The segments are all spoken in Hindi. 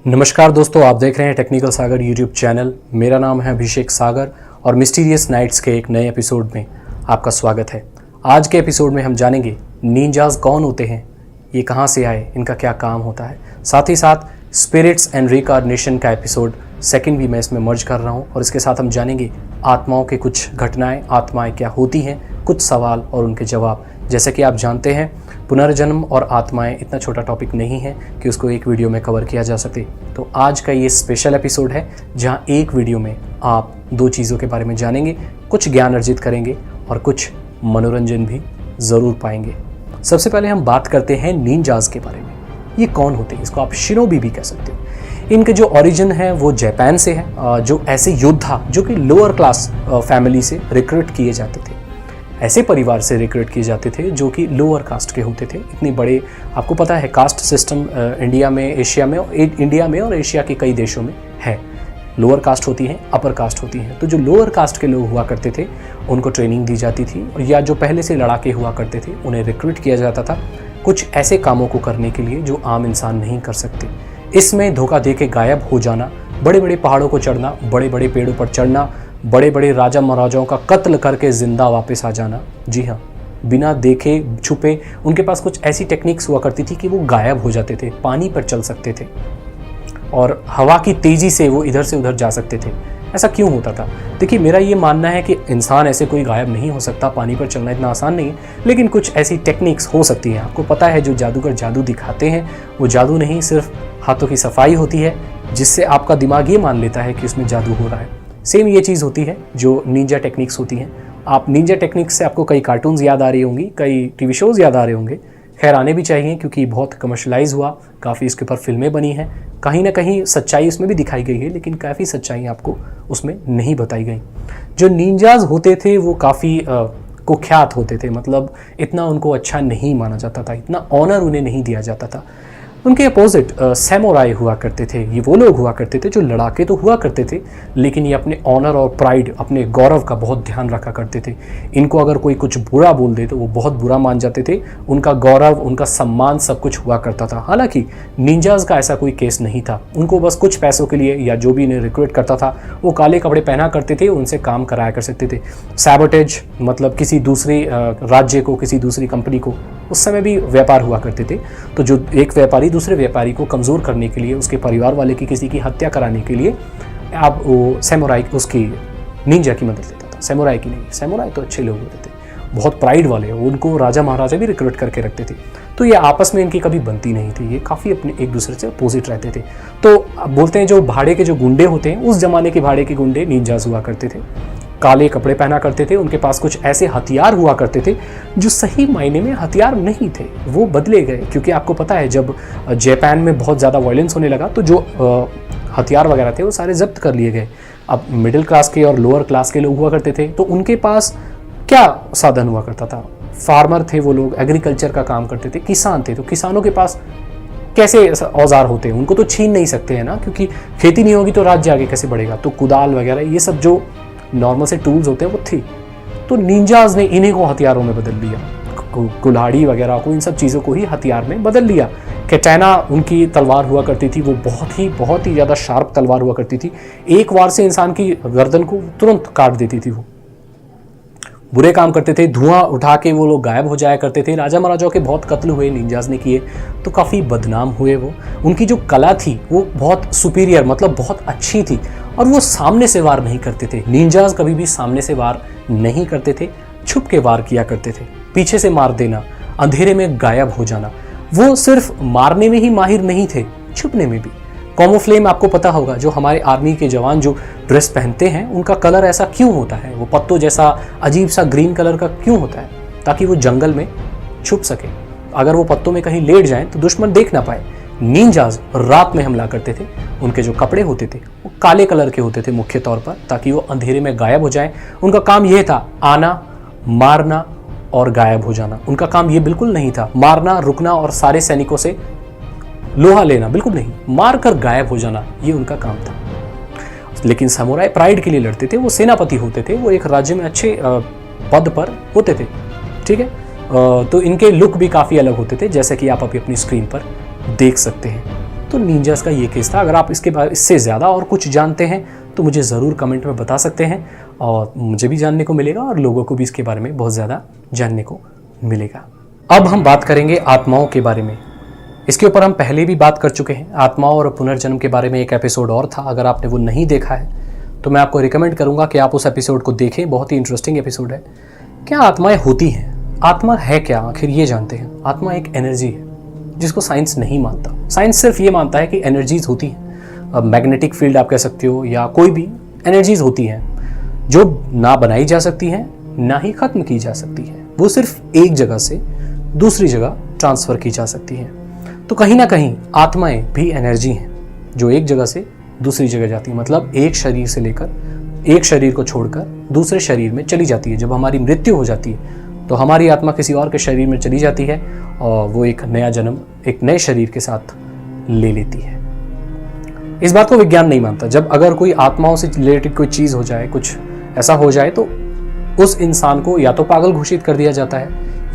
नमस्कार दोस्तों, आप देख रहे हैं टेक्निकल सागर यूट्यूब चैनल। मेरा नाम है अभिषेक सागर और मिस्टीरियस नाइट्स के एक नए एपिसोड में आपका स्वागत है। आज के एपिसोड में हम जानेंगे निंजास कौन होते हैं, ये कहाँ से आए, इनका क्या काम होता है। साथ ही साथ स्पिरिट्स एंड रिकार्नेशन का एपिसोड सेकंड भी मैं इसमें मर्ज कर रहा हूँ और इसके साथ हम जानेंगे आत्माओं के कुछ घटनाएँ, आत्माएँ क्या होती हैं, कुछ सवाल और उनके जवाब। जैसे कि आप जानते हैं, पुनर्जन्म और आत्माएं इतना छोटा टॉपिक नहीं है कि उसको एक वीडियो में कवर किया जा सके। तो आज का ये स्पेशल एपिसोड है जहां एक वीडियो में आप दो चीज़ों के बारे में जानेंगे, कुछ ज्ञान अर्जित करेंगे और कुछ मनोरंजन भी ज़रूर पाएंगे। सबसे पहले हम बात करते हैं निंजास के बारे में। ये कौन होते हैं? इसको आप शिनोबी भी कह सकते हो। इनके जो ओरिजिन है वो जापान से है, जो ऐसे योद्धा जो कि लोअर क्लास फैमिली से रिक्रूट किए जाते थे, ऐसे परिवार से रिक्रूट किए जाते थे जो कि लोअर कास्ट के होते थे। इतने बड़े, आपको पता है कास्ट सिस्टम इंडिया में, एशिया में और एशिया के कई देशों में है। लोअर कास्ट होती है, अपर कास्ट होती है। तो जो लोअर कास्ट के लोग हुआ करते थे उनको ट्रेनिंग दी जाती थी, या जो पहले से लड़ाके हुआ करते थे उन्हें रिक्रूट किया जाता था कुछ ऐसे कामों को करने के लिए जो आम इंसान नहीं कर सकते। इसमें धोखा दे के गायब हो जाना, बड़े बड़े पहाड़ों को चढ़ना, बड़े बड़े पेड़ों पर चढ़ना, बड़े बड़े राजा महाराजाओं का कत्ल करके जिंदा वापस आ जाना। जी हाँ, बिना देखे छुपे। उनके पास कुछ ऐसी टेक्निक्स हुआ करती थी कि वो गायब हो जाते थे, पानी पर चल सकते थे और हवा की तेज़ी से वो इधर से उधर जा सकते थे। ऐसा क्यों होता था? देखिए, मेरा ये मानना है कि इंसान ऐसे कोई गायब नहीं हो सकता, पानी पर चलना इतना आसान नहीं है, लेकिन कुछ ऐसी टेक्निक्स हो सकती हैं। आपको पता है, जो जादूगर जादू दिखाते हैं वो जादू नहीं, सिर्फ हाथों की सफाई होती है जिससे आपका दिमाग ये मान लेता है कि उसमें जादू हो रहा है। सेम ये चीज़ होती है जो निंजा टेक्निक्स होती हैं। आप निंजा टेक्निक्स से आपको कई कार्टून्स याद आ रही होंगी, कई टीवी शोज़ याद आ रहे होंगे। खैर, आने भी चाहिए क्योंकि बहुत कमर्शलाइज हुआ, काफ़ी इसके ऊपर फिल्में बनी हैं। कहीं ना कहीं सच्चाई उसमें भी दिखाई गई है, लेकिन काफ़ी सच्चाई आपको उसमें नहीं बताई गई। जो निंजाज होते थे वो काफ़ी कुख्यात होते थे, मतलब इतना उनको अच्छा नहीं माना जाता था, इतना ऑनर उन्हें नहीं दिया जाता था। उनके अपोजिट सैमुराई हुआ करते थे। ये वो लोग हुआ करते थे जो लड़ाके तो हुआ करते थे, लेकिन ये अपने ऑनर और प्राइड, अपने गौरव का बहुत ध्यान रखा करते थे। इनको अगर कोई कुछ बुरा बोल दे तो वो बहुत बुरा मान जाते थे। उनका गौरव, उनका सम्मान सब कुछ हुआ करता था। हालांकि निंजाज का ऐसा कोई केस नहीं था। उनको बस कुछ पैसों के लिए, या जो भी इन्हें रिक्रूट करता था वो काले कपड़े पहना करते थे, उनसे काम कराया कर सकते थे। सैबोटेज, मतलब किसी दूसरे राज्य को, किसी दूसरी कंपनी को, उस समय भी व्यापार हुआ करते थे। तो जो एक व्यापारी दूसरे व्यापारी को कमज़ोर करने के लिए, उसके परिवार वाले की किसी की हत्या कराने के लिए, आप वो सैमुराई, उसकी निंजा की मदद लेता था। सैमुराई की नहीं, सैमुराई तो अच्छे लोग होते थे, बहुत प्राइड वाले, उनको राजा महाराजा भी रिक्रूट करके रखते थे। तो ये आपस में इनकी कभी बनती नहीं थी, ये काफ़ी अपने एक दूसरे से अपोजिट रहते थे। तो बोलते हैं जो भाड़े के जो गुंडे होते हैं, उस जमाने के भाड़े के गुंडे निंजास हुआ करते थे। काले कपड़े पहना करते थे, उनके पास कुछ ऐसे हथियार हुआ करते थे जो सही मायने में हथियार नहीं थे, वो बदले गए। क्योंकि आपको पता है, जब जापान में बहुत ज़्यादा वायलेंस होने लगा तो जो हथियार वगैरह थे वो सारे जब्त कर लिए गए। अब मिडिल क्लास के और लोअर क्लास के लोग हुआ करते थे, तो उनके पास क्या साधन हुआ करता था? फार्मर थे वो लोग, एग्रीकल्चर का काम करते थे, किसान थे। तो किसानों के पास कैसे औजार होते हैं? उनको तो छीन नहीं सकते हैं ना, क्योंकि खेती नहीं होगी तो राज्य आगे कैसे बढ़ेगा। तो कुदाल वगैरह, ये सब जो नॉर्मल से टूल्स होते हैं वो थी। तो निंजाज ने इन्हीं को हथियारों में बदल लिया, कुल्हाड़ी वगैरह को, इन सब चीज़ों को ही हथियार में बदल लिया। कैटाना उनकी तलवार हुआ करती थी, वो बहुत ही ज़्यादा शार्प तलवार हुआ करती थी। एक वार से इंसान की गर्दन को तुरंत काट देती थी। वो बुरे काम करते थे, धुआं उठा के वो लोग गायब हो जाया करते थे। राजा महाराजाओं के बहुत कत्ल हुए, निंजाज ने किए, तो काफ़ी बदनाम हुए वो। उनकी जो कला थी वो बहुत सुपीरियर, मतलब बहुत अच्छी थी, और वो सामने से वार नहीं करते थे। निंजाज कभी भी सामने से वार नहीं करते थे, छुप के वार किया करते थे। पीछे से मार देना, अंधेरे में गायब हो जाना। वो सिर्फ मारने में ही माहिर नहीं थे, छुपने में भी। कैमोफ्लेज आपको पता होगा, जो हमारे आर्मी के जवान जो ड्रेस पहनते हैं उनका कलर ऐसा क्यों होता है? वो पत्तों जैसा अजीब सा ग्रीन कलर का क्यों होता है? ताकि वो जंगल में छुप सके। अगर वो पत्तों में कहीं लेट जाएं तो दुश्मन देख ना पाए। निंजाज रात में हमला करते थे, उनके जो कपड़े होते थे वो काले कलर के होते थे मुख्य तौर पर, ताकि वो अंधेरे में गायब हो जाएं। उनका काम यह था आना, मारना और गायब हो जाना। उनका काम ये बिल्कुल नहीं था मारना, रुकना और सारे सैनिकों से लोहा लेना, बिल्कुल नहीं। मार कर गायब हो जाना, ये उनका काम था। लेकिन समुराई प्राइड के लिए लड़ते थे, वो सेनापति होते थे, वो एक राज्य में अच्छे पद पर होते थे, ठीक है। तो इनके लुक भी काफ़ी अलग होते थे, जैसे कि आप अभी अपनी स्क्रीन पर देख सकते हैं। तो निंजास का ये केस था। अगर आप इससे ज़्यादा और कुछ जानते हैं तो मुझे ज़रूर कमेंट में बता सकते हैं, और मुझे भी जानने को मिलेगा और लोगों को भी इसके बारे में बहुत ज़्यादा जानने को मिलेगा। अब हम बात करेंगे आत्माओं के बारे में। इसके ऊपर हम पहले भी बात कर चुके हैं। आत्माओं और पुनर्जन्म के बारे में एक एपिसोड और था, अगर आपने वो नहीं देखा है तो मैं आपको रिकमेंड करूंगा कि आप उस एपिसोड को देखें, बहुत ही इंटरेस्टिंग एपिसोड है। क्या आत्माएं होती हैं? आत्मा है क्या आखिर, ये जानते हैं। आत्मा एक एनर्जी है जिसको साइंस नहीं मानता। साइंस सिर्फ ये मानता है कि एनर्जीज होती हैं। अब मैग्नेटिक फील्ड आप कह सकते हो, या कोई भी एनर्जीज होती हैं जो ना बनाई जा सकती हैं ना ही ख़त्म की जा सकती है। वो सिर्फ एक जगह से दूसरी जगह ट्रांसफ़र की जा सकती हैं। तो कहीं ना कहीं आत्माएं भी एनर्जी हैं जो एक जगह से दूसरी जगह जाती है। मतलब एक शरीर से लेकर, एक शरीर को छोड़कर दूसरे शरीर में चली जाती है। जब हमारी मृत्यु हो जाती है तो हमारी आत्मा किसी और के शरीर में चली जाती है और वो एक नया जन्म एक नए शरीर के साथ ले लेती है। इस बात को विज्ञान नहीं मानता। जब अगर कोई आत्माओं से रिलेटेड कोई चीज़ हो जाए, कुछ ऐसा हो जाए, तो उस इंसान को या तो पागल घोषित कर दिया जाता है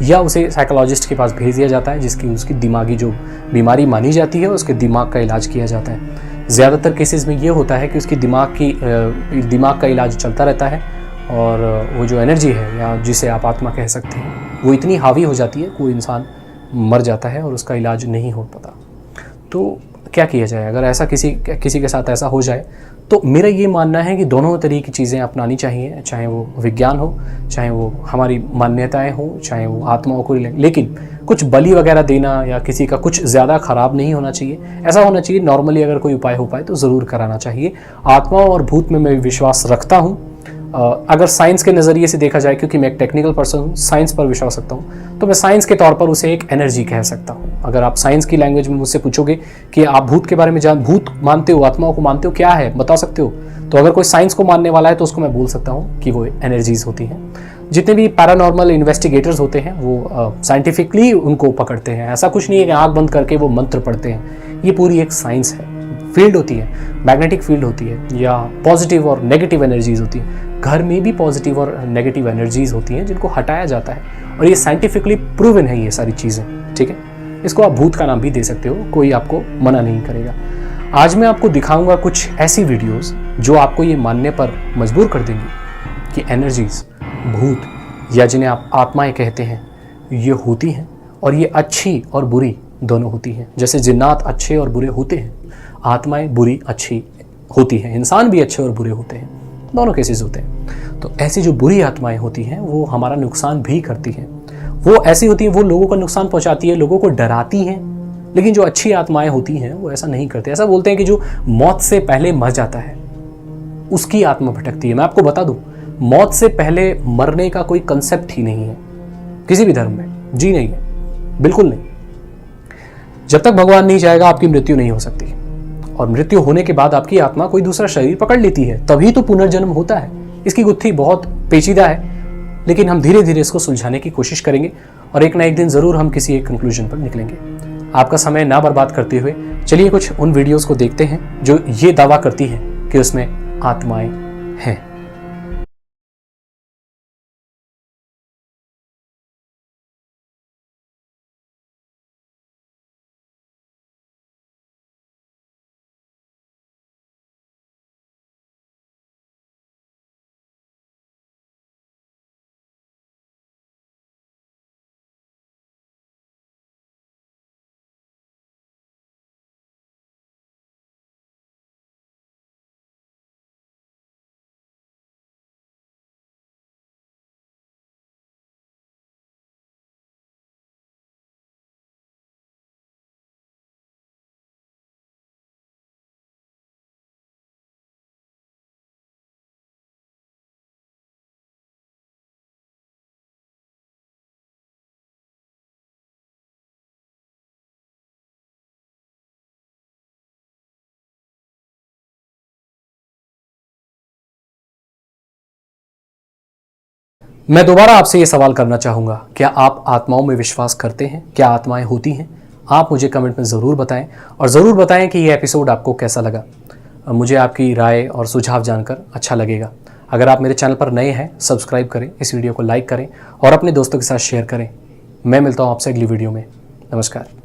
या उसे साइकोलॉजिस्ट के पास भेज दिया जाता है, जिसकी उसकी दिमागी जो बीमारी मानी जाती है उसके दिमाग का इलाज किया जाता है। ज़्यादातर केसेस में ये होता है कि उसकी दिमाग का इलाज चलता रहता है, और वो जो एनर्जी है या जिसे आप आत्मा कह सकते हैं वो इतनी हावी हो जाती है, कोई इंसान मर जाता है और उसका इलाज नहीं हो पाता। तो क्या किया जाए अगर ऐसा किसी के साथ ऐसा हो जाए? तो मेरा ये मानना है कि दोनों तरह की चीज़ें अपनानी चाहिए, चाहे वो विज्ञान हो, चाहे वो हमारी मान्यताएं हो, चाहे वो आत्माओं को, लेकिन कुछ बलि वगैरह देना या किसी का कुछ ज़्यादा ख़राब नहीं होना चाहिए। ऐसा होना चाहिए नॉर्मली अगर कोई उपाय हो पाए तो ज़रूर कराना चाहिए। आत्माओं और भूत में मैं विश्वास रखता हूँ। अगर साइंस के नज़रिए से देखा जाए, क्योंकि मैं एक टेक्निकल पर्सन हूँ, साइंस पर विश्वास रखता हूँ, तो मैं साइंस के तौर पर उसे एक एनर्जी कह सकता हूँ। अगर आप साइंस की लैंग्वेज में मुझसे पूछोगे कि आप भूत के बारे में भूत मानते हो, आत्माओं को मानते हो, क्या है बता सकते हो, तो अगर कोई साइंस को मानने वाला है तो उसको मैं बोल सकता हूँ कि वो एनर्जीज होती हैं। जितने भी पैरानॉर्मल इन्वेस्टिगेटर्स होते हैं वो साइंटिफिकली उनको पकड़ते हैं। ऐसा कुछ नहीं है कि आँख बंद करके वो मंत्र पढ़ते हैं। ये पूरी एक साइंस है। फील्ड होती है, मैग्नेटिक फील्ड होती है, या पॉजिटिव और नेगेटिव एनर्जीज होती है। घर में भी पॉजिटिव और नेगेटिव एनर्जीज होती हैं जिनको हटाया जाता है, और ये साइंटिफिकली प्रूवन है ये सारी चीज़ें। ठीक है, इसको आप भूत का नाम भी दे सकते हो, कोई आपको मना नहीं करेगा। आज मैं आपको दिखाऊंगा कुछ ऐसी वीडियोस जो आपको ये मानने पर मजबूर कर देंगी कि एनर्जीज, भूत, या जिन्हें आप आत्माएं कहते हैं, ये होती हैं, और ये अच्छी और बुरी दोनों होती हैं। जैसे जिन्नात अच्छे और बुरे होते हैं, आत्माएं बुरी अच्छी होती हैं। इंसान भी अच्छे और बुरे होते हैं, दोनों केसेस होते हैं। तो ऐसी जो बुरी आत्माएं होती हैं वो हमारा नुकसान भी करती हैं। वो ऐसी होती हैं, वो लोगों को नुकसान पहुंचाती है, लोगों को डराती हैं। लेकिन जो अच्छी आत्माएं होती हैं वो ऐसा नहीं करते। ऐसा बोलते हैं कि जो मौत से पहले मर जाता है उसकी आत्मा भटकती है। मैं आपको बता दूं, मौत से पहले मरने का कोई कंसेप्ट ही नहीं है किसी भी धर्म में, जी नहीं है, बिल्कुल नहीं। जब तक भगवान नहीं चाहेगा आपकी मृत्यु नहीं हो सकती, और मृत्यु होने के बाद आपकी आत्मा कोई दूसरा शरीर पकड़ लेती है, तभी तो पुनर्जन्म होता है। इसकी गुत्थी बहुत पेचीदा है, लेकिन हम धीरे धीरे इसको सुलझाने की कोशिश करेंगे, और एक ना एक दिन ज़रूर हम किसी एक कंक्लूजन पर निकलेंगे। आपका समय ना बर्बाद करते हुए चलिए कुछ उन वीडियोस को देखते हैं जो ये दावा करती हैं कि उसमें आत्माएं हैं। मैं दोबारा आपसे ये सवाल करना चाहूँगा, क्या आप आत्माओं में विश्वास करते हैं? क्या आत्माएं होती हैं? आप मुझे कमेंट में ज़रूर बताएं, और ज़रूर बताएं कि ये एपिसोड आपको कैसा लगा। मुझे आपकी राय और सुझाव जानकर अच्छा लगेगा। अगर आप मेरे चैनल पर नए हैं, सब्सक्राइब करें, इस वीडियो को लाइक करें और अपने दोस्तों के साथ शेयर करें। मैं मिलता हूँ आपसे अगली वीडियो में। नमस्कार।